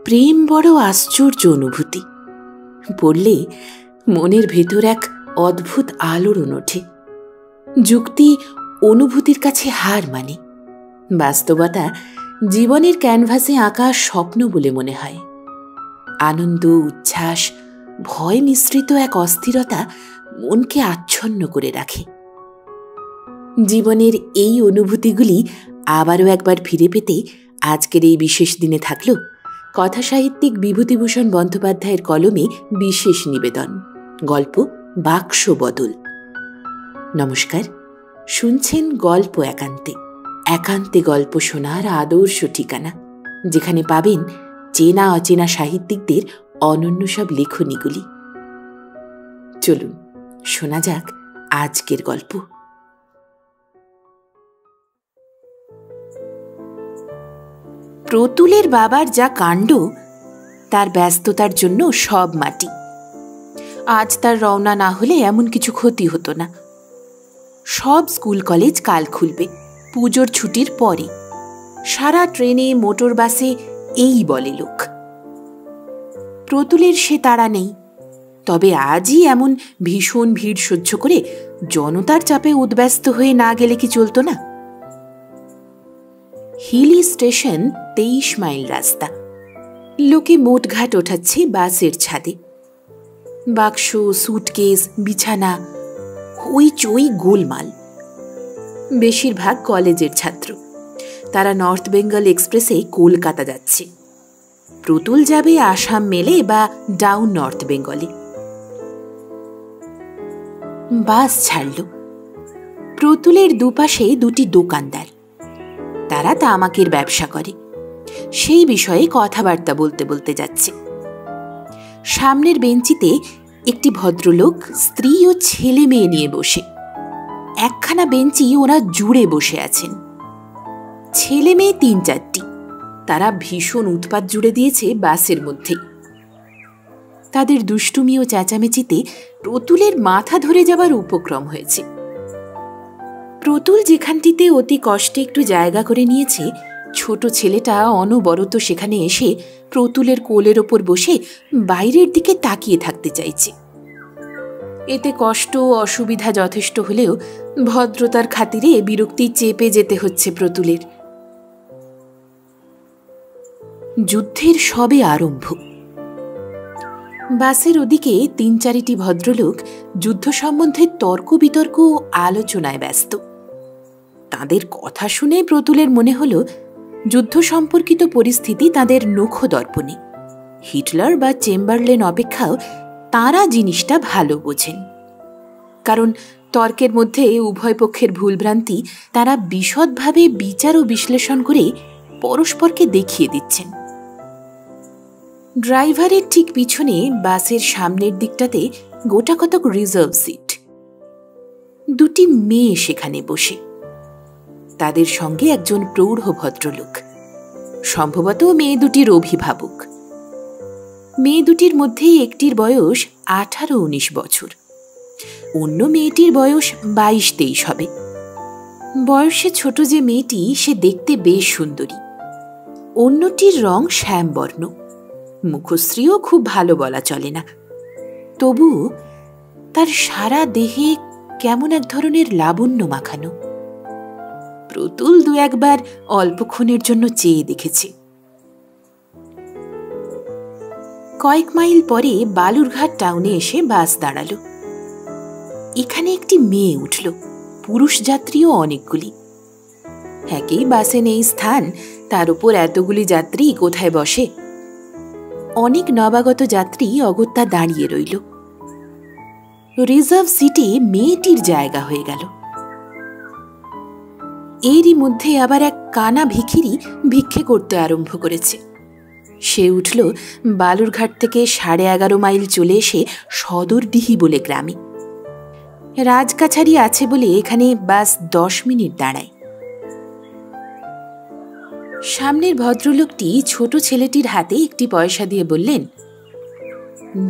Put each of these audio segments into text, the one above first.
প্রেম বড় আশ্চর্য অনুভূতি। পড়লে মনের ভেতর এক অদ্ভুত আলোড়ন ওঠে। যুক্তি অনুভূতির কাছে হার মানে। বাস্তবতা জীবনের ক্যানভাসে আঁকা স্বপ্ন বলে মনে হয়। আনন্দ, উচ্ছ্বাস, ভয় মিশ্রিত এক অস্থিরতা মনকে আচ্ছন্ন করে রাখে। জীবনের এই অনুভূতিগুলি আবারও একবার ফিরে পেতে আজকের এই বিশেষ দিনে থাকল কথাসাহিত্যিক বিভূতিভূষণ বন্দ্যোপাধ্যায়ের কলমে বিশেষ নিবেদন, গল্প বাক্স বদল। নমস্কার, শুনছেন গল্প একান্তে। একান্তে গল্প শোনার আদর্শ ঠিকানা, যেখানে পাবেন চেনা অচেনা সাহিত্যিকদের অনন্য সব লেখনীগুলি। চলুন শোনা যাক আজকের গল্প। প্রতুলের বাবার যা কাণ্ড, তার ব্যস্ততার জন্য সব মাটি। আজ তার রওনা না হলে এমন কিছু ক্ষতি হতো না। সব স্কুল কলেজ কাল খুলবে, পুজোর ছুটির পরে। সারা ট্রেনে, মোটর বাসে এই বলে লোক। প্রতুলের সে তাড়া নেই। তবে আজই এমন ভীষণ ভিড় সহ্য করে জনতার চাপে উদ্ব্যস্ত হয়ে না গেলে কি চলতো না? হিলি স্টেশন 23 মাইল রাস্তা। লোকে মোটঘাট ওঠাচ্ছে বাসের ছাদে। বাক্স, সুটকেস, বিছানা, হইচই গোলমাল। বেশিরভাগ কলেজের ছাত্র। তারা নর্থ বেঙ্গল এক্সপ্রেসে কলকাতা যাচ্ছে। প্রতুল যাবে আসাম মেলে বা ডাউন নর্থ বেঙ্গলে। বাস ছাড়ল। প্রতুলের দুপাশে দুটি দোকানদার। তারা তামাকের ব্যবসা করে। সেই বিষয়ে কথাবার্তা বলতে বলতে যাচ্ছে। সামনের বেঞ্চিতে একটি ভদ্রলোক স্ত্রী ও ছেলে মেয়ে নিয়ে বসে। একখানা বেঞ্চি ওরা জুড়ে বসে আছেন। ছেলে মেয়ে 3-4টি। তারা ভীষণ উৎপাত জুড়ে দিয়েছে বাসের মধ্যেই। তাদের দুষ্টুমি ও চেঁচামেচিতে প্রতুলের মাথা ধরে যাবার উপক্রম হয়েছে। প্রতুল যেখানটিতে অতি কষ্টে একটু জায়গা করে নিয়েছে, ছোট ছেলেটা অনবরত সেখানে এসে প্রতুলের কোলের ওপর বসে বাইরের দিকে তাকিয়ে থাকতে চাইছে। এতে কষ্ট ও অসুবিধা যথেষ্ট হলেও ভদ্রতার খাতিরে বিরক্তি চেপে যেতে হচ্ছে প্রতুলের। যুদ্ধের সবে আরম্ভ। বাসের ওদিকে 3-4টি ভদ্রলোক যুদ্ধ সম্বন্ধে তর্ক বিতর্ক ও আলোচনায় ব্যস্ত। তাদের কথা শুনে প্রতুলের মনে হলো যুদ্ধ সম্পর্কিত পরিস্থিতি তাদের নখদর্পণে। হিটলার বা চেম্বারলেন অপেক্ষাও তাঁরা জিনিসটা ভালো বোঝেন। কারণ তর্কের মধ্যে উভয় পক্ষের ভুলভ্রান্তি তারা বিশদভাবে বিচার ও বিশ্লেষণ করে পরস্পরকে দেখিয়ে দিচ্ছেন। ড্রাইভারের ঠিক পিছনে বাসের সামনের দিকটাতে গোটা কতক রিজার্ভ সিট। দুটি মেয়ে সেখানে বসে। তাদের সঙ্গে একজন প্রৌঢ় ভদ্রলোক, সম্ভবত মেয়ে দুটির অভিভাবক। মেয়ে দুটির মধ্যে একটির বয়স 18-19 বছর, অন্য মেয়েটির বয়স 22-23 হবে। বয়সে ছোট যে মেয়েটি, সে দেখতে বেশ সুন্দরী। অন্যটির রং শ্যামবর্ণ, মুখশ্রীও খুব ভালো বলা চলে না। তবু তার সারা দেহে কেমন এক ধরনের লাবণ্য মাখানো। প্রতুল 2-1 অল্পক্ষণের জন্য চেয়ে দেখেছে। কয়েক মাইল পরে বালুরঘাট টাউনে এসে বাস দাঁড়ালো। এখানে একটি মেয়ে উঠল, পুরুষ যাত্রীও অনেকগুলি। একেই বাসে নেই স্থান, তার উপর এতগুলি যাত্রী কোথায় বসে? অনেক নবাগত যাত্রী অগত্যা দাঁড়িয়ে রইল। রিজার্ভ সিটে মেয়েটির জায়গা হয়ে গেল। এরই মধ্যে আবার এক কানা ভিখিরি ভিক্ষে করতে আরম্ভ করেছে। সে উঠল বালুরঘাট থেকে 11.5 মাইল চলে এসে সদরডিহি বলে গ্রামে। রাজকাছারি আছে বলে এখানে বাস 10 মিনিট দাঁড়ায়। সামনের ভদ্রলোকটি ছোট ছেলেটির হাতে একটি পয়সা দিয়ে বললেন,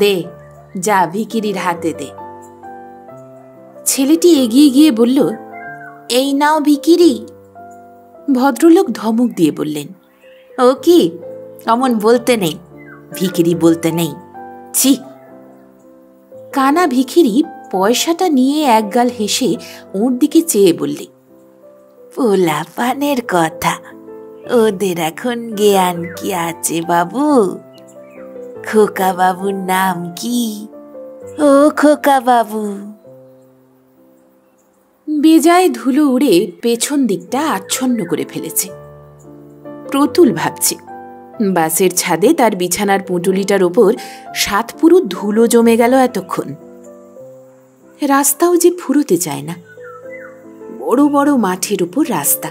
দে, যা ভিখিরির হাতে দে। ছেলেটি এগিয়ে গিয়ে বলল, এই নাও ভিখিরি। ভদ্রলোক ধমক দিয়ে বললেন, ও কি, অমন বলতে নেই, ভিখিরি বলতে নেই, ছি। কানা ভিখিরি পয়সাটা নিয়ে একগাল হেসে ওর দিকে চেয়ে বললে, পোলাপানের কথা, ওদের এখন জ্ঞান কি আছে বাবু? খোকা বাবুর নাম কি? ও খোকা বাবু। বেজায় ধুলো উড়ে পেছন দিকটা আচ্ছন্ন করে ফেলেছে। প্রতুল ভাবছে, বাসের ছাদে তার বিছানার পুঁটুলিটার ওপর 7 পুরু ধুলো জমে গেল এতক্ষণ। রাস্তাও যে ফুরোতে চায় না। বড় বড় মাঠের উপর রাস্তা,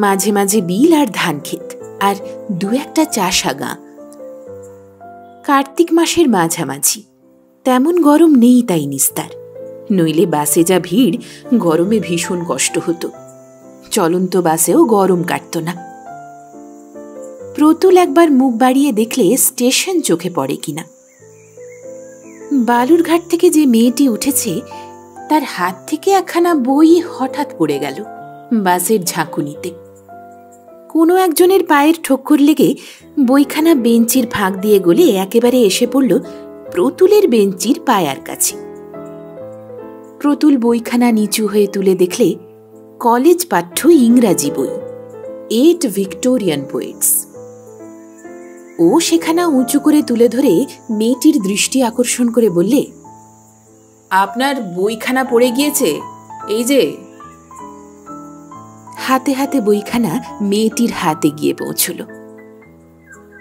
মাঝে মাঝে বিল আর ধান ক্ষেত, আর 2-1টা চাষা গাঁ। কার্তিক মাসের মাঝামাঝি, তেমন গরম নেই তাই নিস্তার, নইলে বাসে যা ভিড়, গরমে ভীষণ কষ্ট হতো। চলন্ত বাসেও গরম কাটত না। প্রতুল একবার মুখ বাড়িয়ে দেখলে স্টেশন চোখে পড়ে কিনা। বালুরঘাট থেকে যে মেয়েটি উঠেছে, তার হাত থেকে একখানা বই হঠাৎ পড়ে গেল বাসের ঝাঁকুনিতে। কোনো একজনের পায়ের ঠোক্কর লেগে বইখানা বেঞ্চির ফাঁক দিয়ে গলে একেবারে এসে পড়ল প্রতুলের বেঞ্চির পায়ার কাছে। প্রতুল বইখানা নিচু হয়ে তুলে দেখলে কলেজ পাঠ্য ইংরাজি বই, 8 ভিক্টোরিয়ান পোয়েটস। ও সেখানা উঁচু করে তুলে ধরে মেয়েটির দৃষ্টি আকর্ষণ করে বললে, আপনার বইখানা পড়ে গিয়েছে, এই যে। হাতে হাতে বইখানা মেয়েটির হাতে গিয়ে পৌঁছল।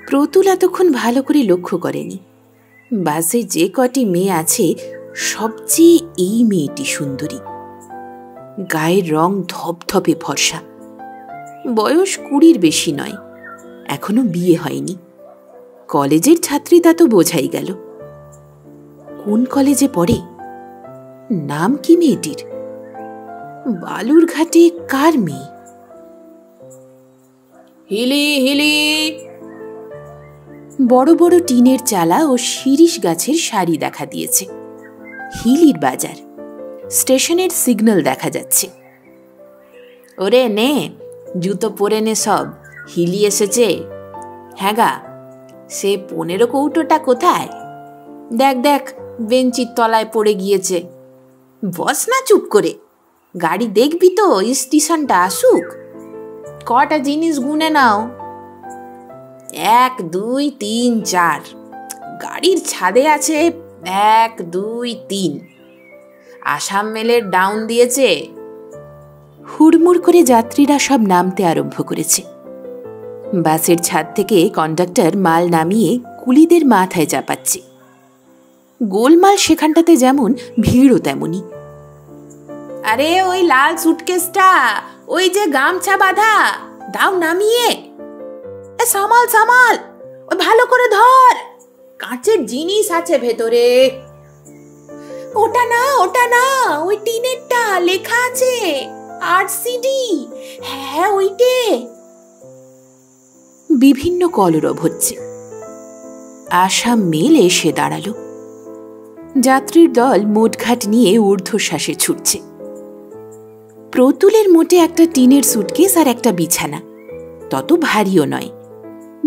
প্রতুল এতক্ষণ ভালো করে লক্ষ্য করেনি। বাসে যে কটি মেয়ে আছে, সবচেয়ে এই মেয়েটি সুন্দরী। গায়ের রং ধপধপে ফর্সা। বয়স 20-র বেশি নয়, এখনো বিয়ে হয়নি। কলেজের ছাত্রী তা তো বোঝাই গেল। কোন কলেজে পড়ে? নাম কি মেয়েটির? বালুরঘাটে কার মেয়ে? হিলি হিলি। বড় বড় টিনের চালা ও শিরিষ গাছের সারি দেখা দিয়েছে। হিলির বাজার। স্টেশনের সিগন্যাল দেখা যাচ্ছে। ওরে নে, জুতো পরে নে সব, হিলি এসেছে। হ্যাঁ গা, সে 15 কৌটোটা কোথায়? দেখ দেখ, বেঞ্চির তলায় পড়ে গিয়েছে। বস না চুপ করে, গাড়ি দেখবি তো, স্টেশনটা আসুক। কটা জিনিস গুনে নাও। 1, 2, 3, 4। গাড়ির ছাদে আছে 1, 2, 3। আসাম মেলের ডাউন দিয়েছে। হুড়মুড় করে যাত্রীরা সব নামতে আরম্ভ করেছে। বাসের ছাদ থেকে কন্ডাক্টর মাল নামিয়ে কুলিদের মাথায় চাপাচ্ছে। গোলমাল সেখানটাতে যেমন, ভিড়ও তেমনি। আরে ওই লাল সুটকেসটা, ওই যে গামছা বাঁধা, দাও নামিয়ে। সামাল সামাল, ওই ভালো করে ধর, কাঁচের জিনিস আছে ভেতরে। ওটা না, ওটা না, ওই টিনেরটা, লেখা আছে RCD। হ্যাঁ ওইটে। বিভিন্ন কলরব হচ্ছে। আসাম মেল এসে দাঁড়ালো। যাত্রীর দল মোটঘাট নিয়ে ঊর্ধ্বশ্বাসে ছুটছে। প্রতুলের মোটে একটা টিনের সুটকেস আর একটা বিছানা, তত ভারীও নয়।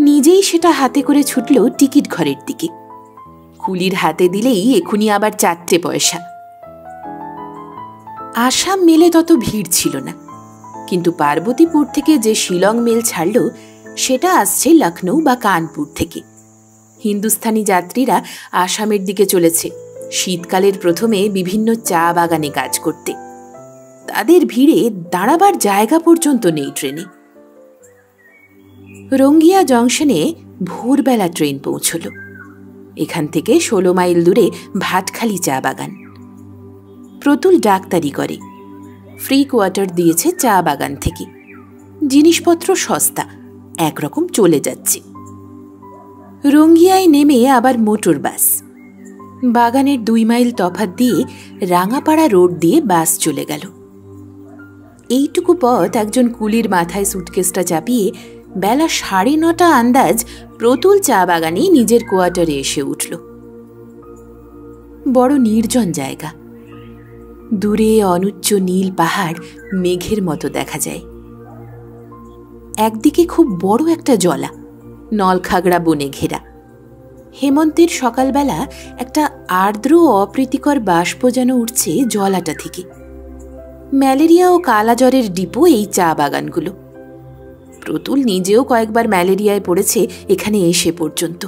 নিজেই সেটা হাতে করে ছুটল টিকিট ঘরের দিকে। কুলির হাতে দিলেই এখুনি আবার 4টে পয়সা। আসাম মেলে তত ভিড় ছিল না, কিন্তু পার্বতীপুর থেকে যে শিলং মেল ছাড়ল, সেটা আসছে লখনৌ বা কানপুর থেকে। হিন্দুস্থানি যাত্রীরা আসামের দিকে চলেছে শীতকালের প্রথমে বিভিন্ন চা বাগানে কাজ করতে। তাদের ভিড়ে দাঁড়াবার জায়গা পর্যন্ত নেই ট্রেনে। রঙ্গিয়া জংশনে ভোরবেলা ট্রেন পৌঁছল। এখান থেকে 16 মাইল দূরে ভাটখালি চা বাগান। প্রতুল ডাক্তারি করে, ফ্রি কোয়ার্টার দিয়েছে চা বাগান থেকে। জিনিসপত্র সস্তা, একরকম চলে যাচ্ছে। রঙ্গিয়ায় নেমে আবার মোটর বাস। বাগানের 2 মাইল তফাৎ দিয়ে রাঙাপাড়া রোড দিয়ে বাস চলে গেল। এইটুকু পথ একজন কুলির মাথায় সুটকেসটা চাপিয়ে বেলা 9:30 আন্দাজ প্রতুল চা বাগানে নিজের কোয়ার্টারে এসে উঠল। বড় নির্জন জায়গা। দূরে অনুচ্চ নীল পাহাড় মেঘের মতো দেখা যায়। একদিকে খুব বড় একটা জলা, নলখাগড়া বনে ঘেরা। হেমন্তের সকালবেলা একটা আর্দ্র অপ্রীতিকর বাষ্প যেন উঠছে জলাটা থেকে। ম্যালেরিয়া ও কালাজ্বরের ডিপো এই চা বাগানগুলো। প্রতুল নিজেও কয়েকবার ম্যালেরিয়ায় পড়েছে এখানে এসে পর্যন্ত।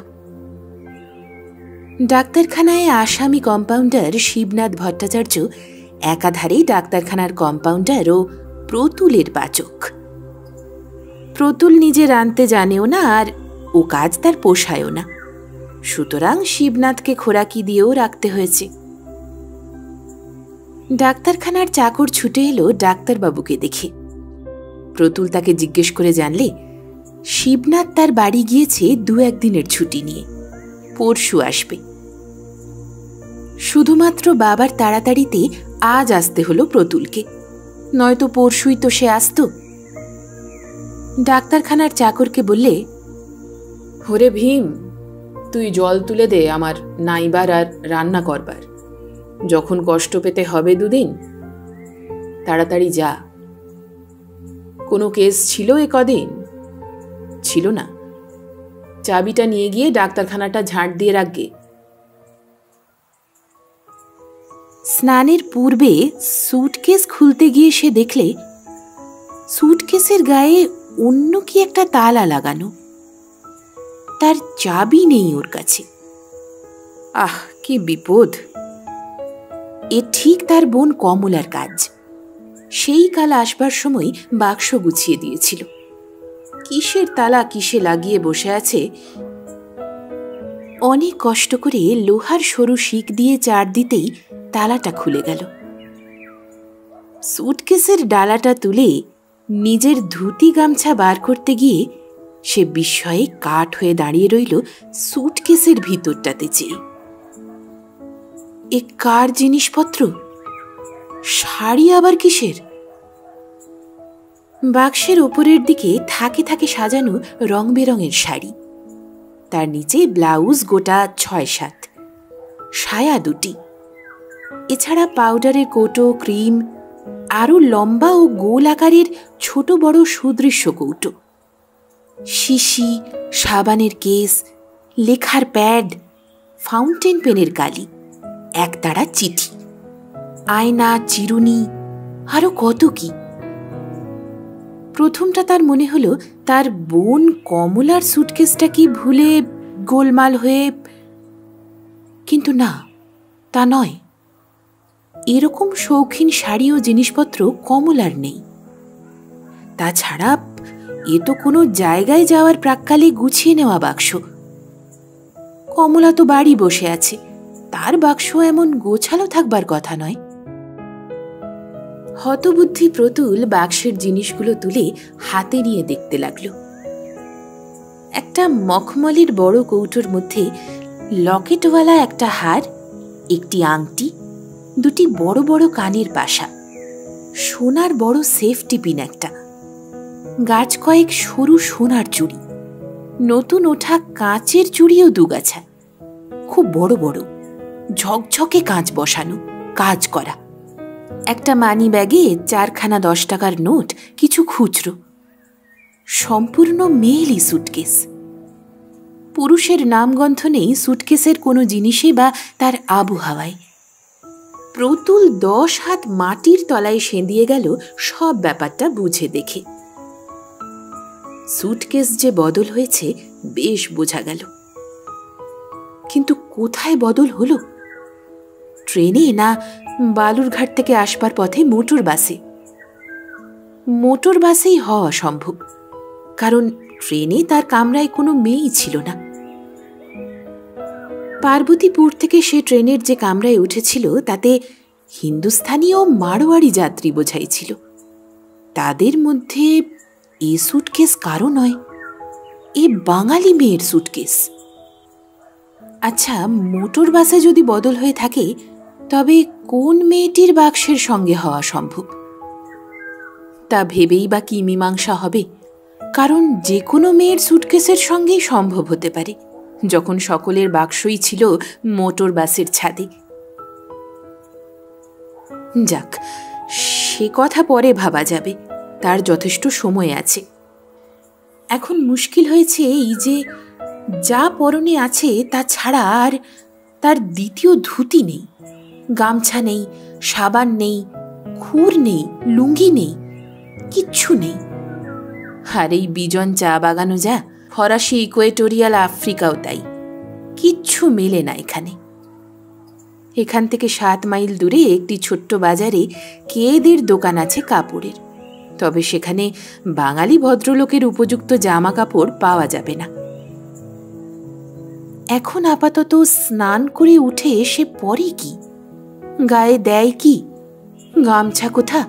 ডাক্তারখানায় আসামি কম্পাউন্ডার শিবনাথ ভট্টাচার্য একাধারেই ডাক্তারখানার কম্পাউন্ডার ও প্রতুলের পাচক। প্রতুল নিজে রাঁধতে জানেও না, আর ও কাজ তার পোষায়ও না, সুতরাং শিবনাথকে খোরাকি দিয়েও রাখতে হয়েছে। ডাক্তারখানার চাকর ছুটে এলো ডাক্তারবাবুকে দেখে। প্রতুল তাকে জিজ্ঞেস করে জানলে শিবনাথ তার বাড়ি গিয়েছে 2-1 দিনের ছুটি নিয়ে, পরশু আসবে। শুধুমাত্র বাবার তাড়াতাড়িতে আজ আসতে হলো প্রতুলকে, নয়তো পরশুই তো সে আসত। ডাক্তারখানার চাকরকে বললে, ওরে ভীম, তুই জল তুলে দে আমার নাইবার আর রান্না করবার। যখন কষ্ট পেতে হবে 2 দিন, তাড়াতাড়ি যা। কোনো কেস ছিল এ কদিন? ছিল না। চাবিটা নিয়ে গিয়ে ডাক্তারখানাটা ঝাঁট দিয়ে রাখবে। স্নানের পূর্বে স্যুটকেস খুলতে গিয়ে সে দেখলে স্যুটকেসের গায়ে অন্য কি একটা তালা লাগানো। তার চাবি নেই ওর কাছে। আহ, কি বিপদ! এ ঠিক তার বোন কমলার কাজ। সেই কাল আসবার সময় বাক্স গুছিয়ে দিয়েছিল। কিসের তালা কিসে লাগিয়ে বসে আছে। অনেক কষ্ট করে লোহার সরু শিক দিয়ে চার দিতেই তালাটা খুলে গেল। স্যুটকেসের ডালাটা তুলে নিজের ধুতি গামছা বার করতে গিয়ে সে বিস্ময়ে কাঠ হয়ে দাঁড়িয়ে রইল স্যুটকেসের ভিতরটাতে চেয়ে। এ কার জিনিসপত্র? শাড়ি আবার কিসের? বাক্সের ওপরের দিকে থাকে থাকে সাজানো রং বেরঙের শাড়ি, তার নিচে ব্লাউজ গোটা 6-7, সায়া 2টি, এছাড়া পাউডারের কৌটো, ক্রিম, আরও লম্বা ও গোল আকারের ছোট বড় সুদৃশ্য কৌটো, শিশি, সাবানের কেস, লেখার প্যাড, ফাউন্টেন পেনের কালি, একতাড়া চিঠি, আয়না, চিরুনি, আরো কত কি। প্রথমটা তার মনে হলো তার বোন কমলার সুটকেসটা কি ভুলে গোলমাল হয়ে, কিন্তু না, তা নয়। এরকম শৌখিন শাড়ি ও জিনিসপত্র কমলার নেই। তাছাড়া এ তো কোনো জায়গায় যাওয়ার প্রাক্কালে গুছিয়ে নেওয়া বাক্স। কমলা তো বাড়ি বসে আছে, তার বাক্স এমন গোছালো থাকবার কথা নয়। হতবুদ্ধি প্রতুল বাক্সের জিনিসগুলো তুলে হাতে নিয়ে দেখতে লাগল। একটা মখমলের বড় কৌটোর মধ্যে লকেটওয়ালা একটা হার, একটি আংটি, 2টি বড় বড় কানের পাশা, সোনার বড় সেফটি পিন একটা, গাছ কয়েক সরু সোনার চুড়ি, নতুন ওঠা কাঁচের চুড়িও 2 গাছা, খুব বড় বড় ঝকঝকে কাঁচ বসানো, কাজ করা, একটা মানি ব্যাগে 4খানা 10 টাকার নোট, কিছু খুচরো। সম্পূর্ণ মেয়েলি সুটকেস। পুরুষের নামগন্ধ নেই সুটকেসের কোনো জিনিসে বা তার আবহাওয়ায়। প্রতুল 10 হাত মাটির তলায় সেঁধিয়ে গেল সব ব্যাপারটা বুঝে দেখে। সুটকেস যে বদল হয়েছে বেশ বোঝা গেল, কিন্তু কোথায় বদল হলো? ট্রেনে না বালুরঘাট থেকে আসবার পথে মোটর বাসে? মোটর বাসেই হওয়া সম্ভব, কারণ ট্রেনে তার কামরায় কোনো মেয়েই ছিল না। পার্বতীপুর থেকে সে ট্রেনের যে কামরায় উঠেছিল তাতে হিন্দুস্থানি ও মারোয়াড়ি যাত্রী বোঝাই ছিল। তাদের মধ্যে এ সুটকেস কারো নয়, এ বাঙালি মেয়ের সুটকেস। আচ্ছা, মোটর বাসে যদি বদল হয়ে থাকে তবে কোন মেয়েটির বাক্সের সঙ্গে হওয়া সম্ভব? তা ভেবেই বা কি মীমাংসা হবে? কারণ যে কোনো মেয়ের সুটকেসের সঙ্গেই সম্ভব হতে পারে, যখন সকলের বাক্সই ছিল মোটর বাসের ছাদে। যাক, সে কথা পরে ভাবা যাবে, তার যথেষ্ট সময় আছে। এখন মুশকিল হয়েছে এই যে যা পরনে আছে তা ছাড়া আর তার দ্বিতীয় ধুতি নেই, গামছা নেই, সাবান নেই, খুর নেই, লুঙ্গি নেই, কিচ্ছু নেই। আর এই বিজন চা বাগানও যা, ফরাসি ইকুয়েটোরিয়াল আফ্রিকাও তাই, কিচ্ছু মেলে না এখানে। এখান থেকে 7 মাইল দূরে একটি ছোট্ট বাজারে কেদের দোকান আছে কাপড়ের, তবে সেখানে বাঙালি ভদ্রলোকের উপযুক্ত জামা কাপড় পাওয়া যাবে না। এখন আপাতত স্নান করে উঠে এসে পরে কি, গায়ে দেয় কি, গামছা কোথা,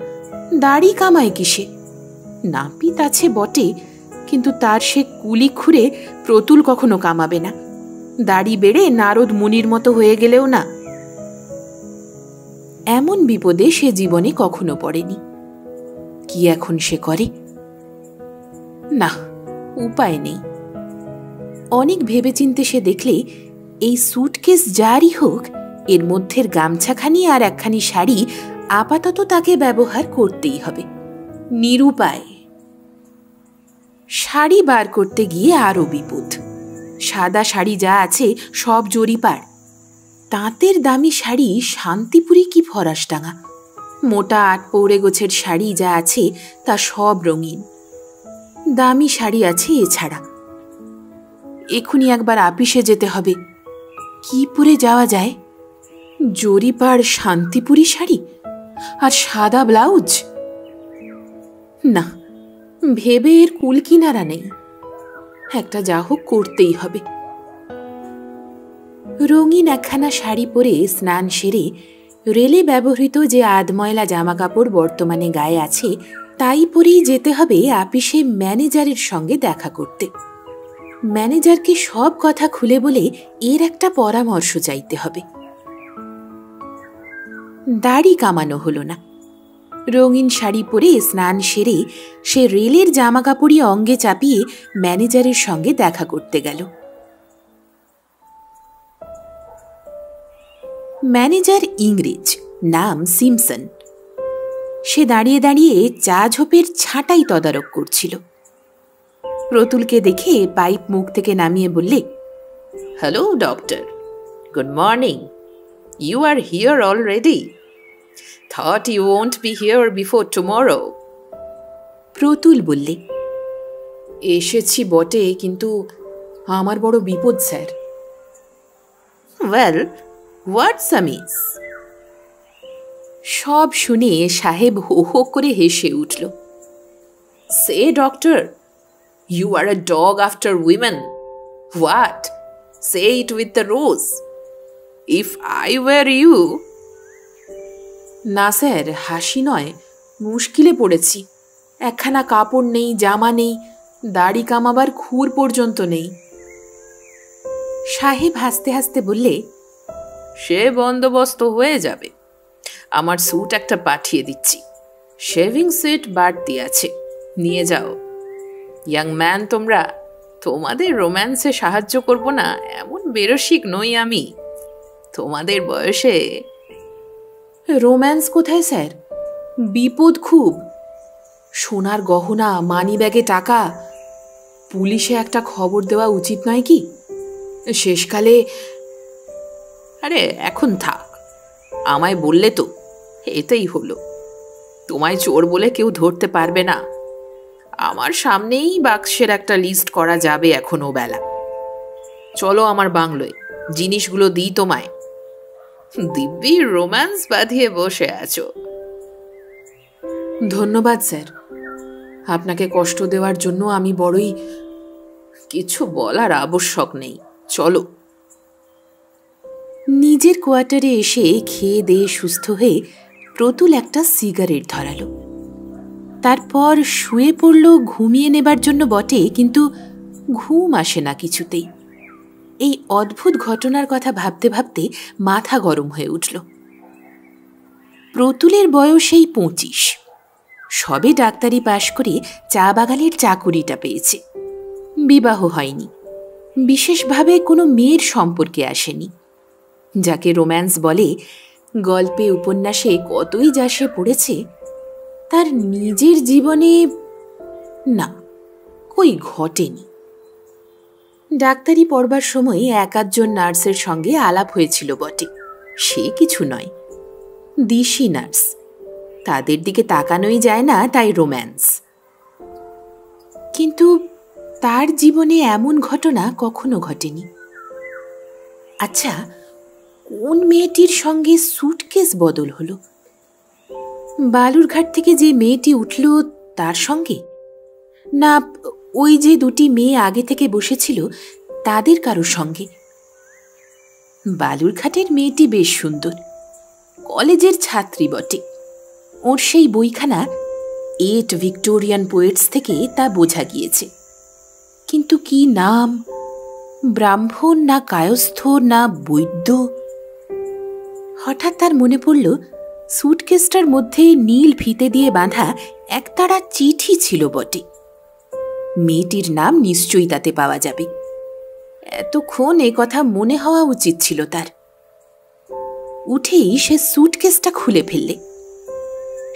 দাড়ি কামায় কিসে? নাপিত আছে বটে, কিন্তু তার সে কুলি খুঁড়ে প্রতুল কখনো কামাবে না, দাড়ি বেড়ে নারদ মুনির মতো হয়ে গেলেও না। এমন বিপদে সে জীবনে কখনো পড়েনি। কি এখন সে করে? না, উপায় নেই। অনেক ভেবেচিন্তে সে দেখলে এই স্যুটকেস যারই হোক, এর মধ্যের গামছাখানি আর একখানি শাড়ি আপাতত তাকে ব্যবহার করতেই হবে, নিরুপায়। শাড়ি বার করতে গিয়ে আরো বিপদ। সাদা শাড়ি যা আছে সব জরিপাড়, তাঁতের দামি শাড়ি শান্তিপুরি কি ফরাসডাঙ্গা, মোটা 8 পৌড়ে গোছের শাড়ি যা আছে তা সব রঙিন। দামি শাড়ি আছে এছাড়া। এখুনি একবার আপিসে যেতে হবে, কি পরে যাওয়া যায়? জরিপাড় শান্তিপুরি শাড়ি আর সাদা ব্লাউজ? না, ভেবে এর কুল কিনারা নেই, একটা যা হোক করতেই হবে। রঙিন একখানা শাড়ি পরে স্নান সেরে রেলে ব্যবহৃত যে আধময়লা জামা কাপড় বর্তমানে গায়ে আছে তাই পরেই যেতে হবে আপিসে ম্যানেজারের সঙ্গে দেখা করতে। ম্যানেজারকে সব কথা খুলে বলে এর একটা পরামর্শ চাইতে হবে। দাড়ি কামানো হলো না। রঙিন শাড়ি পরে স্নান সেরে সে রেলের জামা কাপড়ই অঙ্গে চাপিয়ে ম্যানেজারের সঙ্গে দেখা করতে গেল। ম্যানেজার ইংরেজ, নাম সিমসন। সে দাঁড়িয়ে দাঁড়িয়ে চা ঝোপের ছাঁটাই তদারক করছিল। প্রতুলকে দেখে পাইপ মুখ থেকে নামিয়ে বললে, hello doctor, good morning. You are here already? Thought you won't be here before tomorrow. Pratul বললে, এসেছি বটে, কিন্তু আমার বড় বিপদ স্যার। ওয়েল, হোয়াটস আমিস? সব শুনে সাহেব হো হো করে হেসে উঠল। সে doctor, you are a dog after women. What? Say it with the rose. If I were you... না স্যার, হাসি নয়, মুশকিলে পড়েছি। একখানা কাপড় নেই, জামা নেই, দাড়ি কামাবার খুর পর্যন্ত নেই। সাহেব হাসতে হাসতে বললে, সে বন্দোবস্ত হয়ে যাবে। আমার স্যুট একটা পাঠিয়ে দিচ্ছি, শেভিং সেট বাড়তি আছে, নিয়ে যাও। ইয়াং ম্যান তোমরা, তোমাদের রোম্যান্সে সাহায্য করব না এমন বেরসিক নই আমি। তোমাদের বয়সে রোম্যান্স কোথায় স্যার? বিপদ খুব। সোনার গহনা, মানি ব্যাগে টাকা, পুলিশে একটা খবর দেওয়া উচিত নয় কি? শেষকালে... আরে এখন থাক, আমায় বললে তো, এতেই হলো। তোমায় চোর বলে কেউ ধরতে পারবে না। আমার সামনেই বাক্সের একটা লিস্ট করা যাবে এখনো বেলা। চলো আমার বাংলোয়, জিনিসগুলো দিই তোমায়। দিব্যি রোম্যান্স বাঁধিয়ে বসে আছো। ধন্যবাদ স্যার, আপনাকে কষ্ট দেওয়ার জন্য আমি বড়ই... কিছু বলার আবশ্যক নেই, চলো। নিজের কোয়ার্টারে এসে খেয়ে দিয়ে সুস্থ হয়ে প্রতুল একটা সিগারেট ধরালো। তারপর শুয়ে পড়ল ঘুমিয়ে নেবার জন্য বটে, কিন্তু ঘুম আসে না কিছুতেই। এই অদ্ভুত ঘটনার কথা ভাবতে ভাবতে মাথা গরম হয়ে উঠল। প্রতুলের বয়স এই 25, সবে ডাক্তারি পাশ করে চা বাগানের চাকুরিটা পেয়েছে। বিবাহ হয়নি, বিশেষভাবে কোনো মেয়ের সম্পর্কে আসেনি। যাকে রোম্যান্স বলে, গল্পে উপন্যাসে কতই যা সে পড়েছে, তার নিজের জীবনে না, কই ঘটেনি। ডাক্তারি পড়বার সময় এক আধজন নার্সের সঙ্গে আলাপ হয়েছিল বটে, সে কিছু নয়। দিশি নার্স, তাদের দিকে তাকানোই যায় না, তাই রোম্যান্স। কিন্তু তার জীবনে এমন ঘটনা কখনো ঘটেনি। আচ্ছা, কোন মেয়েটির সঙ্গে সুটকেস বদল হলো? বালুরঘাট থেকে যে মেয়েটি উঠল তার সঙ্গে, না ওই যে দুটি মেয়ে আগে থেকে বসেছিল তাদের কারোর সঙ্গে? বালুরঘাটের মেয়েটি বেশ সুন্দর, কলেজের ছাত্রী বটে। ওর সেই বইখানা 8 ভিক্টোরিয়ান পোয়েটস থেকে তা বোঝা গিয়েছে। কিন্তু কি নাম, ব্রাহ্মণ না কায়স্থ না বৈদ্য? হঠাৎ তার মনে পড়ল সুটকেসটার মধ্যে নীল ফিতে দিয়ে বাঁধা একতাড়া চিঠি ছিল বটে। মেয়েটির নাম নিশ্চয়ই তাতে পাওয়া যাবে। এতক্ষণ এ কথা মনে হওয়া উচিত ছিল তার। উঠেই সে সুটকেসটা খুলে ফেললে।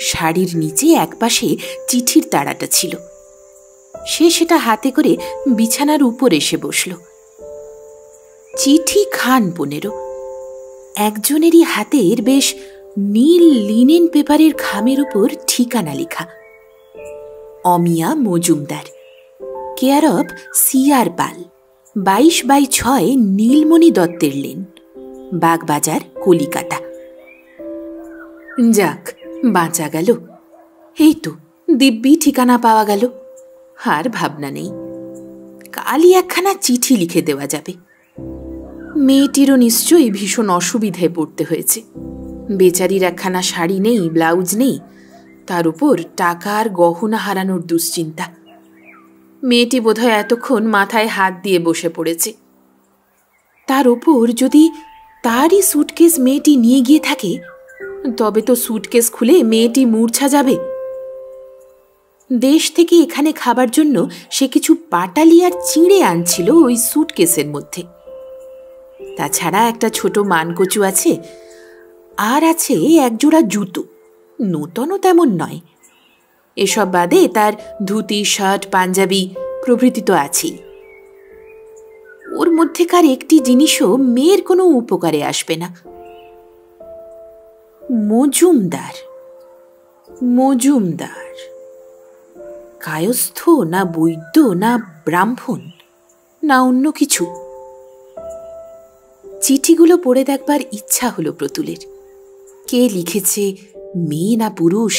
শাড়ির নিচে একপাশে চিঠির তাড়াটা ছিল। সে সেটা হাতে করে বিছানার উপর এসে বসল। চিঠি খান 15, একজনেরই হাতের বেশ নীল লিনেন পেপারের খামের উপর ঠিকানা লেখা, অমিয়া মজুমদার, কেয়ার অফ সিআর পাল, 22/6 নীলমণি দত্তের লেন, বাগবাজার, কলিকাতা। যাক, বাঁচা গেল। এই তো দিব্যি ঠিকানা পাওয়া গেল। আর ভাবনা নেই, কালই একখানা চিঠি লিখে দেওয়া যাবে। মেয়েটিরও নিশ্চয়ই ভীষণ অসুবিধায় পড়তে হয়েছে। বেচারির একখানা শাড়ি নেই, ব্লাউজ নেই, তার উপর টাকা আর গহনা হারানোর দুশ্চিন্তা। মেয়েটি বোধহয় এতক্ষণ মাথায় হাত দিয়ে বসে পড়েছে। তার ওপর যদি তারই সুটকেস মেয়েটি নিয়ে গিয়ে থাকে, তবে তো সুটকেস খুলে মেয়েটি মূর্ছা যাবে। দেশ থেকে এখানে খাবার জন্য সে কিছু পাটালি আর চিঁড়ে আনছিল ওই সুটকেসের মধ্যে। তাছাড়া একটা ছোট মানকচু আছে, আর আছে একজোড়া জুতো, নূতনও তেমন নয়। এসব বাদে তার ধুতি, শার্ট, পাঞ্জাবি প্রভৃতি তো আছেই। ওর মধ্যেকার একটি জিনিসও মেয়ের কোনো উপকারে আসবে না। মজুমদার, মজুমদার, কায়স্থ না বৈদ্য না ব্রাহ্মণ না অন্য কিছু? চিঠিগুলো পড়ে দেখবার ইচ্ছা হলো প্রতুলের। কে লিখেছে, মেয়ে না পুরুষ?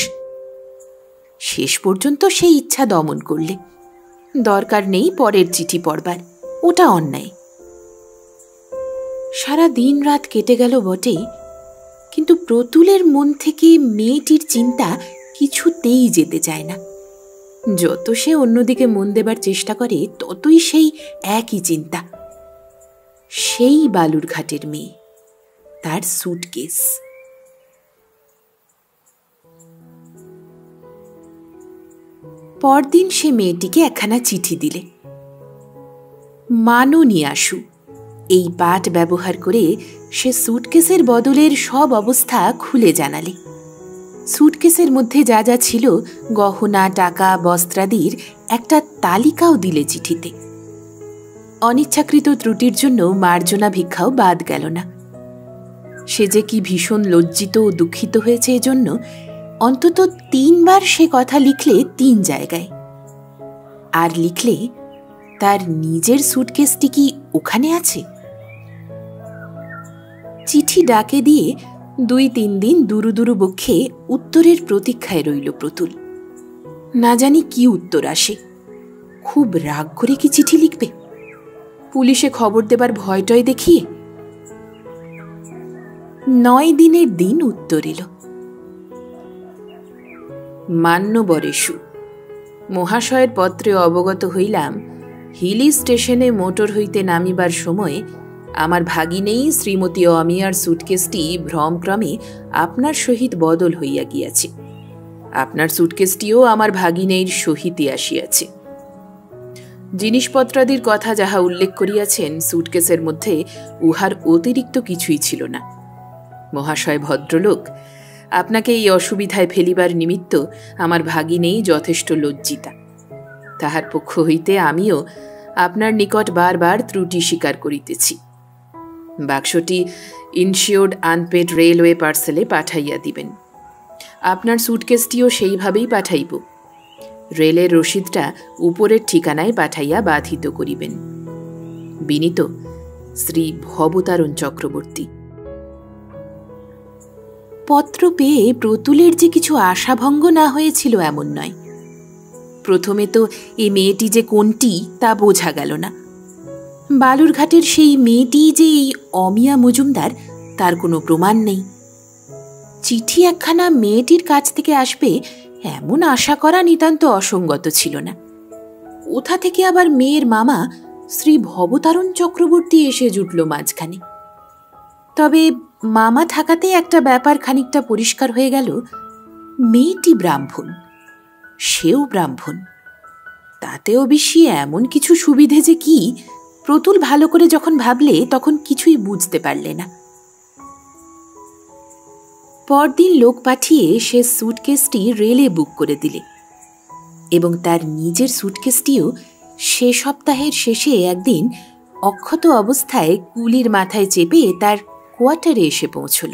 শেষ পর্যন্ত সেই ইচ্ছা দমন করলে। দরকার নেই পরের চিঠি পড়বার, ওটা অন্যায়। সারা দিন রাত কেটে গেল বটেই, কিন্তু প্রতুলের মন থেকে মেয়েটির চিন্তা কিছুতেই যেতে চায় না। যত সে অন্যদিকে মন দেবার চেষ্টা করে, ততই সেই একই চিন্তা। সেই বালুরঘাটের মেয়ে, তার সুটকেস। পরদিন সে মেয়েটিকে একখানা চিঠি দিলে। মাননীয় আশু, এই পাঠ ব্যবহার করে সে সুটকেসের বদলের সব অবস্থা খুলে জানালে। সুটকেসের মধ্যে যা যা ছিল, গহনা, টাকা, বস্ত্রাদির একটা তালিকাও দিলে চিঠিতে। অনিচ্ছাকৃত ত্রুটির জন্য মার্জনা ভিক্ষাও বাদ গেল না। সে যে কি ভীষণ লজ্জিত ও দুঃখিত হয়েছে এজন্য, অন্তত 3 বার সে কথা লিখলে 3 জায়গায়। আর লিখলে তার নিজের সুটকেসটি কি ওখানে আছে? চিঠি ডাকে দিয়ে 2-3 দিন দুরু দুরু বক্ষে উত্তরের প্রতীক্ষায় রইল প্রতুল। না জানি কি উত্তর আসে। খুব রাগ করে কি চিঠি লিখবে? পুলিশে খবর দেবার ভয়টয় দেখিয়ে? 9 দিনের দিন উত্তর এলো। মান্যবরেষু, মহাশয়ের পত্রে অবগত হইলাম, হিলি স্টেশনে মোটর হইতে নামিবার সময় আমার ভাগিনেই শ্রীমতী অমিয়ার সুটকেসটি ভ্রমক্রমে আপনার সহিত বদল হইয়া গিয়াছে। আপনার সুটকেসটিও আমার ভাগিনেই সহিতে আসিয়াছে। জিনিসপত্রাদির কথা যাহা উল্লেখ করিয়াছেন, সুটকেসের মধ্যে উহার অতিরিক্ত কিছুই ছিল না। মহাশয় ভদ্রলোক, আপনাকে এই অসুবিধায় ফেলিবার নিমিত্ত আমার ভাগিনেই যথেষ্ট লজ্জিতা। তাহার পক্ষ হইতে আমিও আপনার নিকট বারবার ত্রুটি স্বীকার করিতেছি। বাক্সটি ইনশিওর্ড আনপেড রেলওয়ে পার্সেলে পাঠাইয়া দিবেন। আপনার সুটকেসটিও সেইভাবেই পাঠাইব। রেলের রসিদটা উপরের ঠিকানায় পাঠাইয়া বাধিত করিবেন। বিনীত, শ্রী ভবতারণ চক্রবর্তী। পত্র পেয়ে প্রতুলের যে কিছু আশাভঙ্গ না হয়েছিল এমন নয়। প্রথমে তো এই মেয়েটি যে কোনটি তা বোঝা গেল না। বালুরঘাটের সেই মেয়েটি যে এই অমিয়া মজুমদার তার কোনো প্রমাণ নেই। চিঠি একখানা মেয়েটির কাছ থেকে আসবে এমন আশা করা নিতান্ত অসঙ্গত ছিল না। কোথা থেকে আবার মেয়ের মামা শ্রী ভবতারণ চক্রবর্তী এসে জুটল মাঝখানে। তবে মামা থাকাতে একটা ব্যাপার খানিকটা পরিষ্কার হয়ে গেল, মেয়েটি ব্রাহ্মণ, সেও ব্রাহ্মণ। তাতেও বেশি এমন কিছু সুবিধে যে কি, প্রতুল ভালো করে যখন ভাবলে তখন কিছুই বুঝতে পারলে না। পরদিন লোক পাঠিয়ে সে সুটকেসটি রেলে বুক করে দিলে এবং তার নিজের সুটকেসটিও সে সপ্তাহের শেষে একদিন অক্ষত অবস্থায় কুলির মাথায় চেপে তার কোয়ার্টারে এসে পৌঁছল।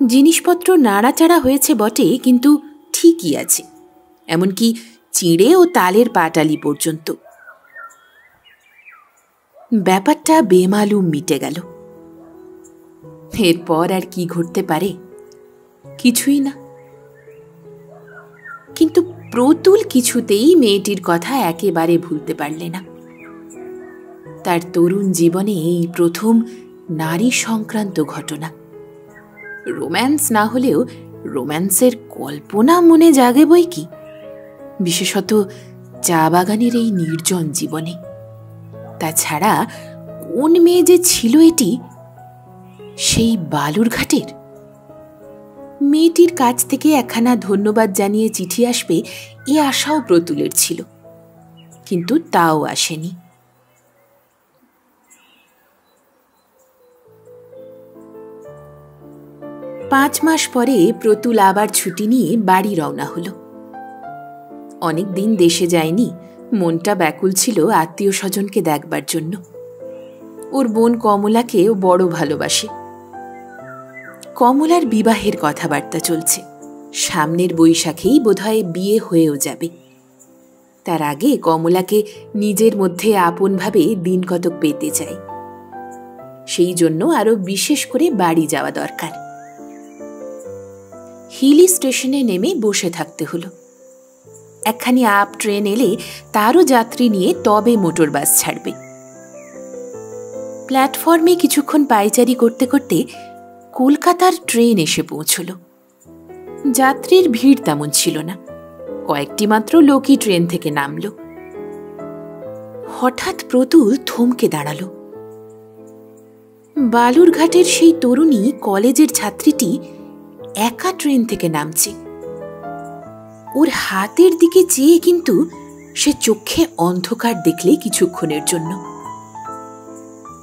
জিনিসপত্র নাড়াচাড়া হয়েছে বটে, কিন্তু ঠিকই আছে, এমনকি চিঁড়ে ও তালের পাটালি পর্যন্ত। ব্যাপারটা বেমালুম মিটে গেল। এরপর আর কি ঘটতে পারে? কিছুই না। কিন্তু প্রতুল কিছুতেই মেয়েটির কথা একেবারে ভুলতে পারলে না। তার তরুণ জীবনে এই প্রথম নারী সংক্রান্ত ঘটনা। রোম্যান্স না হলেও রোম্যান্সের কল্পনা মনে জাগে বই কি, বিশেষত চা বাগানের এই নির্জন জীবনে। তাছাড়া কোন মেয়ে যে ছিল এটি, সেই বালুরঘাটের। মেয়েটির কাছ থেকে একখানা ধন্যবাদ জানিয়ে চিঠি আসবে এ আশাও প্রতুলের ছিল, কিন্তু তাও আসেনি। পাঁচ মাস পরে প্রতুল আবার ছুটি নিয়ে বাড়ি রওনা হল। অনেক দিন দেশে যায়নি, মনটা ব্যাকুল ছিল আত্মীয় স্বজনকে দেখবার জন্য। ওর বোন কমলাকে ও বড় ভালোবাসে। কমলার বিবাহের কথাবার্তা চলছে, সামনের বৈশাখেই বোধহয় বিয়ে হয়েও যাবে। তার আগে কমলাকে নিজের মধ্যে আপনভাবে দিন কতক পেতে চাই, সেই জন্য আরো বিশেষ করে বাড়ি যাওয়া দরকার। হিলি স্টেশনে নেমে বসে থাকতে হলো। একখানি আপ ট্রেন এলে তারও যাত্রী নিয়ে তবে মোটর বাস ছাড়বে। প্ল্যাটফর্মে কিছুক্ষণ পায়চারি করতে করতে কলকাতার ট্রেন এসে পৌঁছল। যাত্রীর ভিড় তেমন ছিল না, কয়েকটি মাত্র লোকই ট্রেন থেকে নামল। হঠাৎ প্রতুল থমকে দাঁড়াল। বালুরঘাটের সেই তরুণী কলেজের ছাত্রীটি একা ট্রেন থেকে নামছে। ওর হাতের দিকে চেয়ে কিন্তু সে চোখে অন্ধকার দেখলে কিছুক্ষণের জন্য।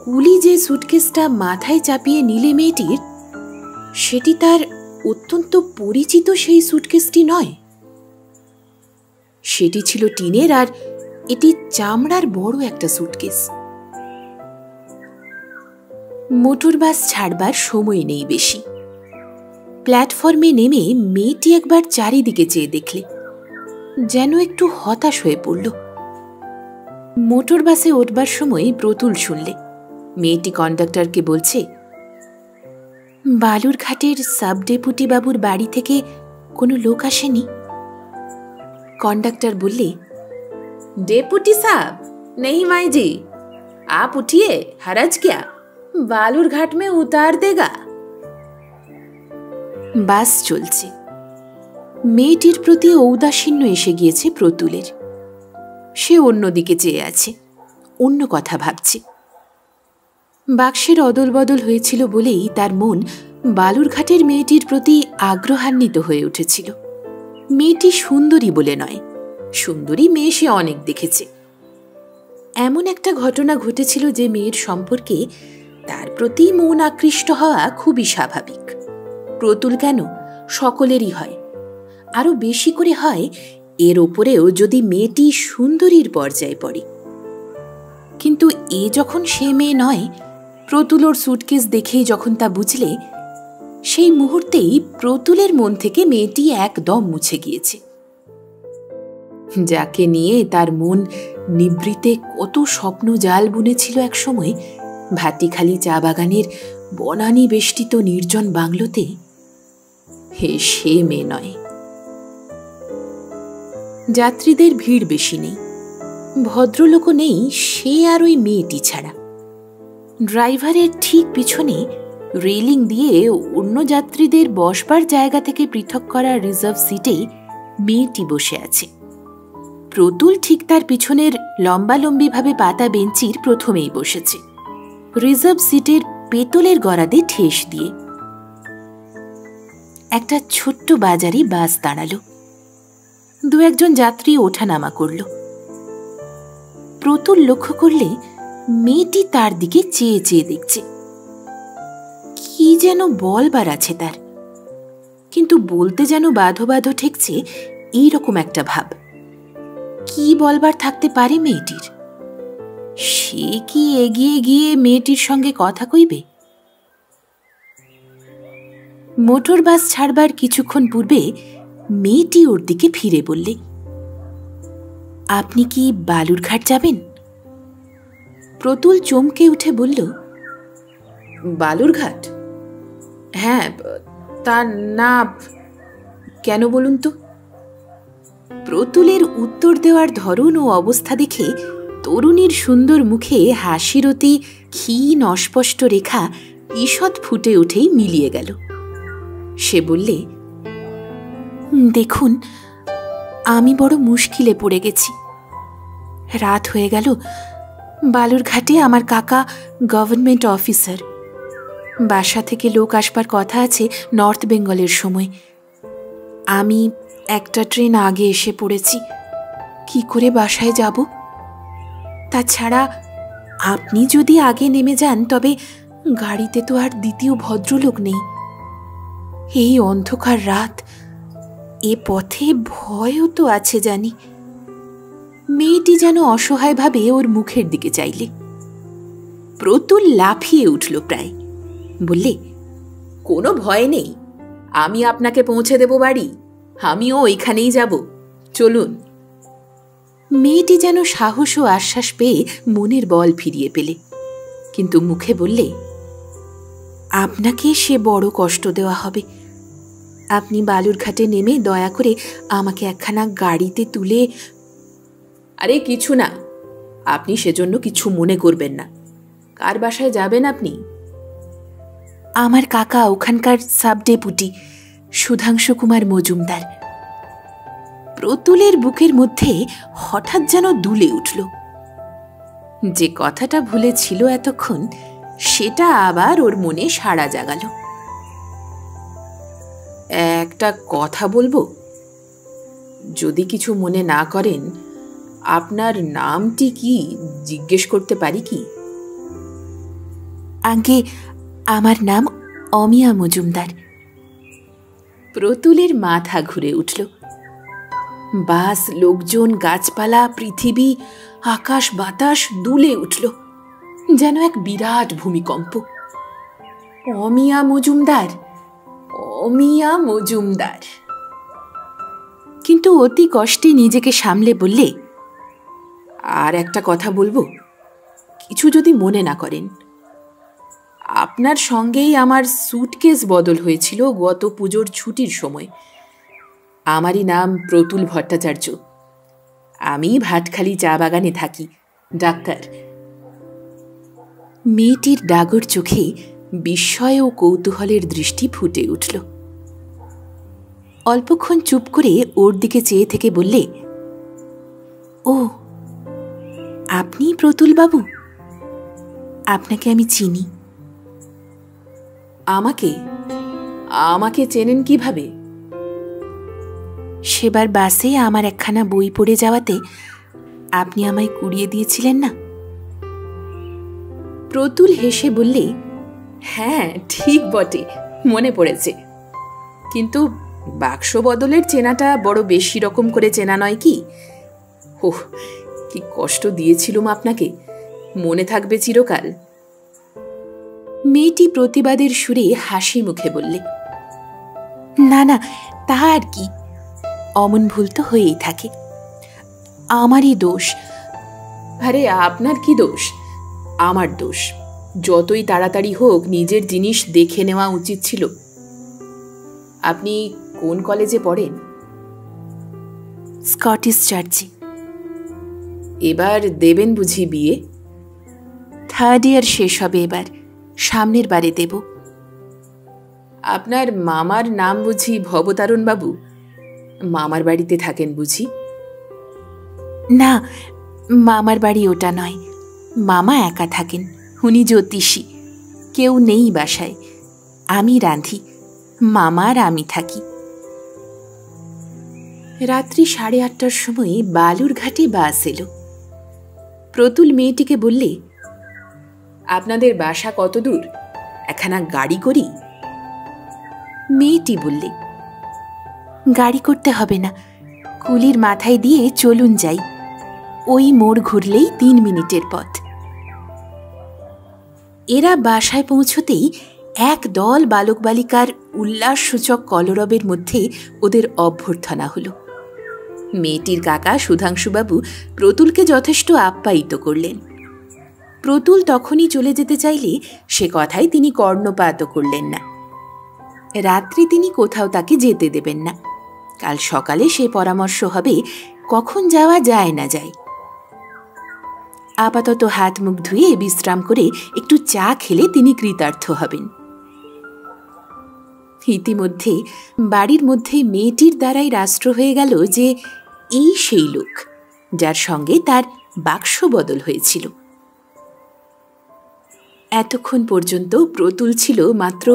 কুলি যে সুটকেসটা মাথায় চাপিয়ে নিলে মেয়েটির, সেটি তার অত্যন্ত পরিচিত সেই সুটকেসটি নয়। সেটি ছিল টিনের, আর এটি চামড়ার বড় একটা সুটকেস। মোটর বাস ছাড়বার সময় নেই বেশি। প্ল্যাটফর্মে নেমে মেয়েটি একবার চারিদিকে চেয়ে দেখলে, যেন একটু হতাশ হয়ে পড়ল। মোটর বাসে উঠবার সময় প্রতুল শুনলে মেয়েটি কন্ডাক্টরকে বলছে, বালুরঘাটের সাব ডেপুটি বাবুর বাড়ি থেকে কোনো লোক আসেনি? কন্ডাক্টর বললে, डेपुटी साहब नहीं माई जी, आप उठिए, हरज क्या, बालूरघाट में उतार देगा। বাস চলছে। মেয়েটির প্রতি ঔদাসীন্য এসে গিয়েছে প্রতুলের। সে অন্যদিকে চেয়ে আছে, অন্য কথা ভাবছে। বাক্সের অদল বদল হয়েছিল বলেই তার মন বালুরঘাটের মেয়েটির প্রতি আগ্রহান্বিত হয়ে উঠেছিল। মেয়েটি সুন্দরী বলে নয়, সুন্দরী মেয়ে সে অনেক দেখেছে। এমন একটা ঘটনা ঘটেছিল যে মেয়ের সম্পর্কে তার প্রতি মন আকৃষ্ট হওয়া খুবই স্বাভাবিক। প্রতুল কেন, সকলেরই হয়। আরো বেশি করে হয় এর ওপরেও যদি মেয়েটি সুন্দরীর পর্যায়ে পড়ে। কিন্তু এ যখন সে মেয়ে নয়, প্রতুল ওর সুটকেস দেখেই যখন তা বুঝলে, সেই মুহূর্তেই প্রতুলের মন থেকে মেয়েটি একদম মুছে গিয়েছে। যাকে নিয়ে তার মন নিভৃতে কত স্বপ্ন জাল বুনেছিল একসময় ভাটিখালি চা বাগানের বনানী বেষ্টিত নির্জন বাংলোতে, সে মেয়ে নয়। যাত্রীদের ভিড় বেশি নেই, ভদ্রলোকও নেই, সে আর ওই মেয়েটি ছাড়া। ড্রাইভারের ঠিক পিছনে রেলিং দিয়ে অন্য যাত্রীদের বসবার জায়গা থেকে পৃথক করা রিজার্ভ সিটে মেয়েটি বসে আছে। প্রতুল ঠিক তার পিছনের লম্বালম্বিভাবে পাতা বেঞ্চির প্রথমেই বসেছে, রিজার্ভ সিটের পেতলের গরাদে ঠেস দিয়ে। একটা ছোট্ট বাজারে বাস দাঁড়ালো, দু একজন যাত্রী ওঠানামা করল। প্রতুল লক্ষ্য করলে মেয়েটি তার দিকে চেয়ে চেয়ে দেখছে। কি যেন বলবার আছে তার, কিন্তু বলতে যেন বাঁধো বাঁধো ঠেকছে, এইরকম একটা ভাব। কি বলবার থাকতে পারে মেয়েটির? সে কি এগিয়ে গিয়ে মেয়েটির সঙ্গে কথা কইবে? মোটর বাস ছাড়বার কিছুক্ষণ পূর্বে মেয়েটি ওর দিকে ফিরে বললে, আপনি কি বালুরঘাট যাবেন? প্রতুল চমকে উঠে বলল, বালুরঘাট? হ্যাঁ, তা না, কেন বলুন তো? প্রতুলের উত্তর দেওয়ার ধরন ও অবস্থা দেখে তরুণীর সুন্দর মুখে হাসির অতি ক্ষীণ অস্পষ্ট রেখা ঈষৎ ফুটে উঠেই মিলিয়ে গেল। সে বললে, দেখুন, আমি বড় মুশকিলে পড়ে গেছি। রাত হয়ে গেল, বালুরঘাটে আমার কাকা গভর্নমেন্ট অফিসার, বাসা থেকে লোক আসবার কথা আছে নর্থ বেঙ্গলের সময়। আমি একটা ট্রেন আগে এসে পড়েছি, কি করে বাসায় যাব? তাছাড়া আপনি যদি আগে নেমে যান, তবে গাড়িতে তো আর দ্বিতীয় ভদ্রলোক নেই। এই অন্ধকার রাত, এ পথে ভয়ও তো আছে জানি। মেয়েটি যেন অসহায়ভাবে ওর মুখের দিকে চাইলে। প্রতুল লাফিয়ে উঠল প্রায়, বললে, কোনো ভয় নেই, আমি আপনাকে পৌঁছে দেব বাড়ি, আমিও ওইখানেই যাব, চলুন। মেয়েটি যেন সাহস ও আশ্বাস পেয়ে মনের বল ফিরিয়ে পেলে, কিন্তু মুখে বললে, আপনাকে সে বড় কষ্ট দেওয়া হবে। আপনি বালুরঘাটে নেমে দয়া করে আমাকে একখানা গাড়িতে তুলে। আরে কিছু না, আপনি সেজন্য কিছু মনে করবেন না। কার বাসায় যাবেন আপনি? আমার কাকা ওখানকার সাব ডেপুটি সুধাংশু কুমার মজুমদার। প্রতুলের বুকের মধ্যে হঠাৎ যেন দুলে উঠল। যে কথাটা ভুলেছিল এতক্ষণ, সেটা আবার ওর মনে সাড়া জাগাল। একটা কথা বলবো? যদি কিছু মনে না করেন, আপনার নামটি কি জিজ্ঞেস করতে পারি কি? আগে আমার নাম অমিয়া মজুমদার। প্রতুলের মাথা ঘুরে উঠল। বাস, লোকজন, গাছপালা, পৃথিবী, আকাশ বাতাস দুলে উঠল, যেন এক বিরাট ভূমিকম্প। অমিয়া মজুমদার, অমিয়া মজুমদার। কিন্তু অতি কষ্টে নিজেকে সামলে বললে, আর একটা কথা বলবো, কিছু যদি মনে না করেন। আপনার সঙ্গেই আমার সুটকেস বদল হয়েছিল গত পুজোর ছুটির সময়। আমারই নাম প্রতুল ভট্টাচার্য। আমি ভাটখালি চা বাগানে থাকি, ডাক্তার। মেয়েটির ডাগর চোখে বিস্ময় ও কৌতূহলের দৃষ্টি ফুটে উঠল। অল্পক্ষণ চুপ করে ওর দিকে চেয়ে থেকে বললে, ও, আপনি প্রতুল বাবু? আপনাকে আমি চিনি। আমাকে আমাকে চেনেন কিভাবে? সেবার বাসে আমার একখানা বই পড়ে যাওয়াতে আপনি আমায় কুড়িয়ে দিয়েছিলেন না? প্রতুল হেসে বললে, হ্যাঁ ঠিক বটে, মনে পড়েছে। কিন্তু বাক্স বদলের চেনাটা বড় বেশি রকম করে চেনা নয় কি? ওহ, কি কষ্ট দিয়েছিলুম আপনাকে, মনে থাকবে চিরকাল। মেয়েটি প্রতিবাদের সুরে হাসি মুখে বললে, না না, তা আর কি, অমন ভুল তো হয়েই থাকে, আমারই দোষ। আরে আপনার কি দোষ? আমার দোষ। যতই তাড়াতাড়ি হোক নিজের জিনিস দেখে নেওয়া উচিত ছিল। আপনি কোন কলেজে পড়েন? স্কটিশ চার্চে। এবার দেবেন বুঝি বিয়ে? 3rd ইয়ার শেষ হবে এবার, সামনের বারে দেব। আপনার মামার নাম বুঝি ভবতারণ বাবু? মামার বাড়িতে থাকেন বুঝি? না, মামার বাড়ি ওটা নয়, মামা একা থাকেন, উনি জ্যোতিষী, কেউ নেই বাসায়, আমি রাঁধি, মামা আর আমি থাকি। রাত্রি 8:30টার সময় বালুরঘাটে বাস এলো। প্রতুল মেয়েটিকে বললে, আপনাদের বাসা কত দূর, একখানা গাড়ি করি? মেয়েটি বললে, গাড়ি করতে হবে না, কুলির মাথায় দিয়ে চলুন যাই, ওই মোড় ঘুরলেই 3 মিনিটের পথ। এরা বাসায় পৌঁছতেই এক দল বালক বালিকার উল্লাসসূচক কলরবের মধ্যে ওদের অভ্যর্থনা হল। মেয়েটির কাকা সুধাংশুবাবু প্রতুলকে যথেষ্ট আপ্যায়িত করলেন। প্রতুল তখনই চলে যেতে চাইলে সে কথায় তিনি কর্ণপাতও করলেন না। রাত্রি তিনি কোথাও তাকে যেতে দেবেন না, কাল সকালে সে পরামর্শ হবে কখন যাওয়া যায় না যায়। আপাতত হাত মুখ ধুয়ে বিশ্রাম করে একটু চা খেলে তিনি কৃতার্থ হবেন। ইতিমধ্যে বাড়ির মধ্যে মেয়েটির দ্বারাই রাষ্ট্র হয়ে গেল যে এই সেই লোক যার সঙ্গে তার বাক্স বদল হয়েছিল। এতক্ষণ পর্যন্ত প্রতুল ছিল মাত্র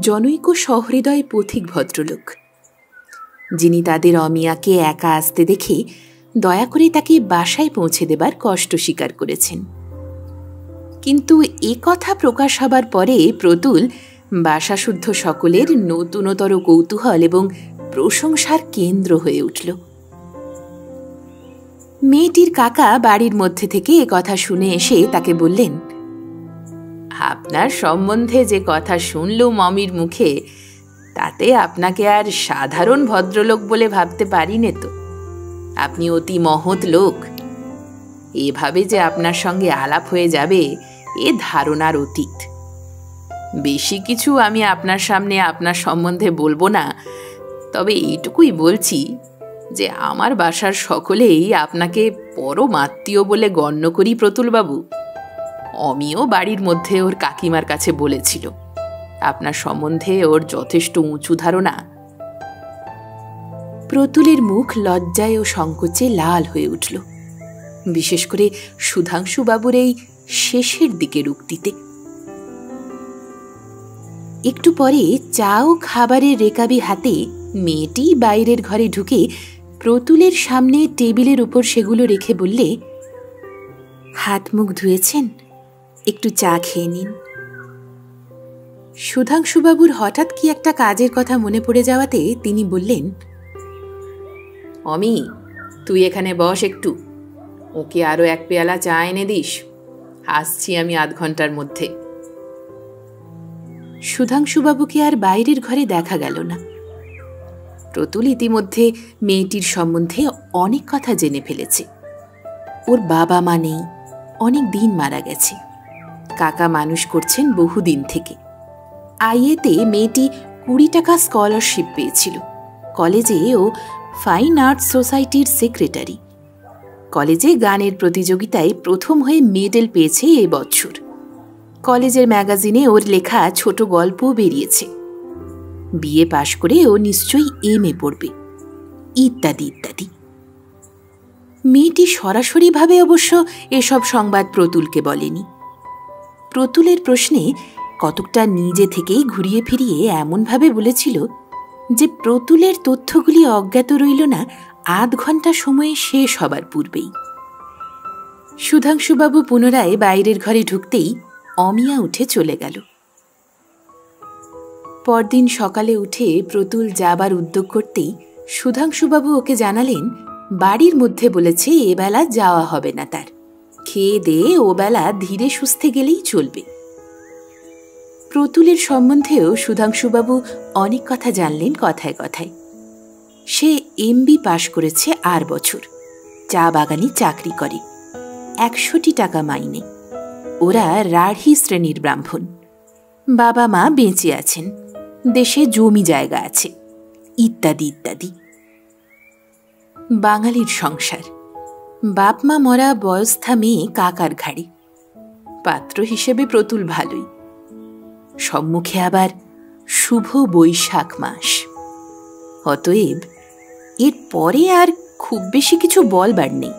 জনৈক সহৃদয় পথিক ভদ্রলোক, যিনি তাদের অমিয়াকে একা আসতে দেখে দয়া করে তাকে বাসায় পৌঁছে দেবার কষ্ট স্বীকার করেছেন। কিন্তু এ কথা প্রকাশ হবার পরে প্রতুল বাসাশুদ্ধ সকলের নতুনতর কৌতূহল এবং প্রশংসার কেন্দ্র হয়ে উঠল। মেয়েটির কাকা বাড়ির মধ্যে থেকে এ কথা শুনে এসে তাকে বললেন, আপনার সম্বন্ধে যে কথা শুনলুম মমির মুখে, তাতে আপনাকে আর সাধারণ ভদ্রলোক বলে ভাবতে পারি নে তো। আপনি অতি মহৎ লোক। এভাবে যে আপনার সঙ্গে আলাপ হয়ে যাবে এ ধারণার অতীত। বেশি কিছু আমি আপনার সামনে আপনার সম্বন্ধে বলবো না, তবে এইটুকুই বলছি যে আমার বাসার সকলেই আপনাকে পরম আত্মীয় বলে গণ্য করি প্রতুলবাবু। অমিও বাড়ির মধ্যে ওর কাকিমার কাছে বলেছিল আপনার সম্বন্ধে ওর যথেষ্ট উঁচু ধারণা। প্রতুলের মুখ লজ্জায় ও সংকোচে লাল হয়ে উঠল, বিশেষ করে সুধাংশুবাবুর এই শেষের দিকের উক্তিতে। একটু পরে চা ও খাবারের রেকাবি হাতে মেয়েটি বাইরের ঘরে ঢুকে প্রতুলের সামনে টেবিলের উপর সেগুলো রেখে বললে, হাত মুখ ধুয়েছেন, একটু চা খেয়ে নিন। সুধাংশুবাবুর হঠাৎ কি একটা কাজের কথা মনে পড়ে যাওয়াতে তিনি বললেন, অমি, তুই এখানে বস একটু, ওকে আরো 1 পেয়ালা চা এনে দিস, আসছি আমি আধ ঘন্টার মধ্যে। সুধাংশুবাবুকে আর বাইরের ঘরে দেখা গেল না। প্রতুল ইতিমধ্যে মেয়েটির সম্বন্ধে অনেক কথা জেনে ফেলেছে। ওর বাবা মা নেই, অনেক দিন মারা গেছে, কাকা মানুষ করছেন বহুদিন থেকে। আইএতে মেয়েটি 20 টাকা স্কলারশিপ পেয়েছিল, কলেজে ও ফাইন আর্টস সোসাইটির সেক্রেটারি। কলেজে গানের প্রতিযোগিতায় প্রথম হয়ে মেডেল পেয়েছে এ বছর। কলেজের ম্যাগাজিনে ওর লেখা ছোট গল্পও বেরিয়েছে। বিএ পাশ করে ও নিশ্চয়ই এমএ পড়বে, ইত্যাদি ইত্যাদি। মেয়েটি সরাসরিভাবে অবশ্য এসব সংবাদ প্রতুলকে বলেনি। প্রতুলের প্রশ্নে কতকটা নিজে থেকেই ঘুরিয়ে ফিরিয়ে এমনভাবে বলেছিল যে প্রতুলের তথ্যগুলি অজ্ঞাত রইল না আধ ঘন্টা সময়ে শেষ হবার পূর্বেই। সুধাংশুবাবু পুনরায় বাইরের ঘরে ঢুকতেই অমিয়া উঠে চলে গেল। পরদিন সকালে উঠে প্রতুল যাবার উদ্যোগ করতেই সুধাংশুবাবু ওকে জানালেন বাড়ির মধ্যে বলেছে এবেলা যাওয়া হবে না তার, খেয়ে দেয়ে ওবেলা ধীরে সুস্থে গেলেই চলবে। প্রতুলের সম্বন্ধেও সুধাংশুবাবু অনেক কথা জানলেন কথায় কথায়। সে MB পাশ করেছে 8 বছর, চা বাগানে চাকরি করে, 100টি টাকা মাইনে। ওরা রাঢ়ী শ্রেণীর ব্রাহ্মণ। বাবা মা বেঁচে আছেন, দেশে জমি জায়গা আছে, ইত্যাদি ইত্যাদি। বাঙালির সংসার, বাপ মা মরা বয়স্থা মেয়ে কাকার ঘাড়ে। পাত্র হিসেবে প্রতুল ভালোই। সম্মুখে আবার শুভ বৈশাখ মাস। অতএব এর পরে আর খুব বেশি কিছু বলবার নেই,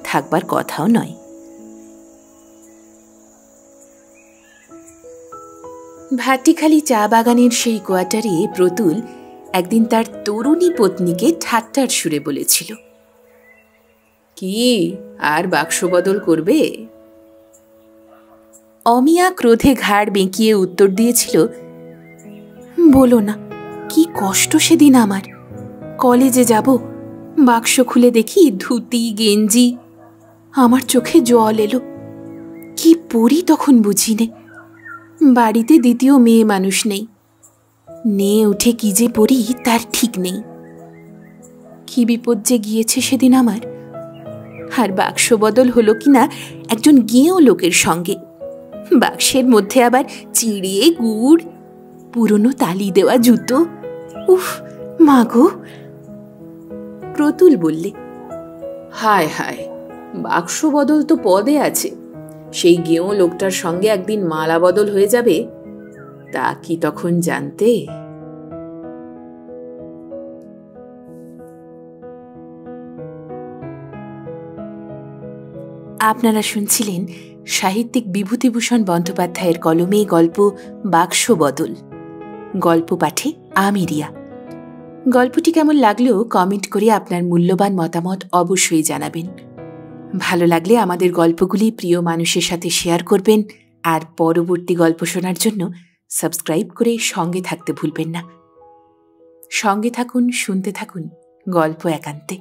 থাকবার কথাও নয়। ভাটিখালি চা বাগানের সেই কোয়ার্টারে প্রতুল একদিন তার তরুণী পত্নীকে ঠাট্টার সুরে বলেছিল, কি আর বাক্স বদল করবে? অমিয়া ক্রোধে ঘাড় বেঁকিয়ে উত্তর দিয়েছিল, বলো না, কি কষ্ট সেদিন আমার। কলেজে যাব, বাক্স খুলে দেখি ধুতি গেঞ্জি। আমার চোখে জল এলো। কি পরি তখন বুঝিনে। বাড়িতে দ্বিতীয় মেয়ে মানুষ নেই, নিয়ে উঠে কি যে পড়ি তার ঠিক নেই। কি বিপদ যে গিয়েছে সেদিন আমার। আর বাক্স বদল হলো কিনা একজন গেঁয়ো লোকের সঙ্গে। বাক্সের মধ্যে আবার চিড়ে গুড়, পুরনো তালি দেওয়া জুতো। উফ মাগো! প্রতুল বললে, হায় হায়, বাক্স বদল তো পদে আছে, সেই গেঁয়ো লোকটার সঙ্গে একদিন মালা বদল হয়ে যাবে, তা কি তখন জানতে? আপনারা শুনছিলেন সাহিত্যিক বিভূতিভূষণ বন্দ্যোপাধ্যায়ের কলমে গল্প বাক্স বদল। গল্প পাঠে আমি রিয়া। গল্পটি কেমন লাগলো কমেন্ট করে আপনার মূল্যবান মতামত অবশ্যই জানাবেন। ভালো লাগলে আমাদের গল্পগুলি প্রিয় মানুষের সাথে শেয়ার করবেন, আর পরবর্তী গল্প শোনার জন্য সাবস্ক্রাইব করে সঙ্গে থাকতে ভুলবেন না। সঙ্গে থাকুন, শুনতে থাকুন গল্প একান্তে।